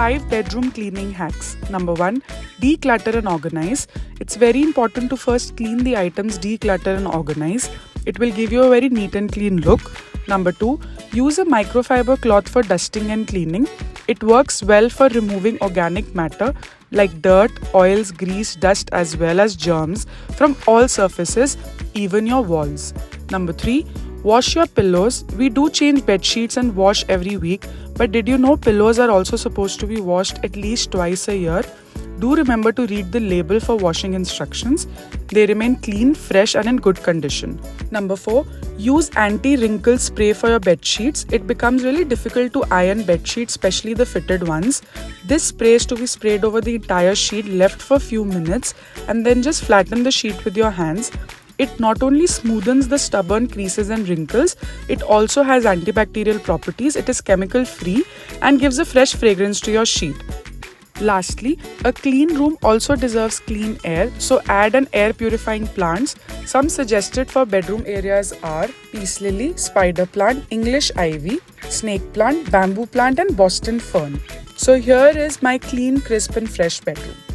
5 bedroom cleaning hacks. Number 1, declutter and organize. It's very important to first clean the items, declutter and organize. It will give you a very neat and clean look. Number 2, use a microfiber cloth for dusting and cleaning. It works well for removing organic matter like dirt, oils, grease, dust as well as germs from all surfaces, even your walls. Number 3, wash your pillows. We do change bed sheets and wash every week, but did you know pillows are also supposed to be washed at least twice a year? Do remember to read the label for washing instructions. They remain clean, fresh and in good condition. Number 4, use anti-wrinkle spray for your bed sheets. It becomes really difficult to iron bed sheets, especially the fitted ones. This spray is to be sprayed over the entire sheet, left for a few minutes, and then just flatten the sheet with your hands. It not only smoothens the stubborn creases and wrinkles, it also has antibacterial properties. It is chemical free and gives a fresh fragrance to your sheet. Lastly, a clean room also deserves clean air, so add an air purifying plants. Some suggested for bedroom areas are peace lily, spider plant, English ivy, snake plant, bamboo plant and Boston fern. So here is my clean, crisp and fresh bedroom.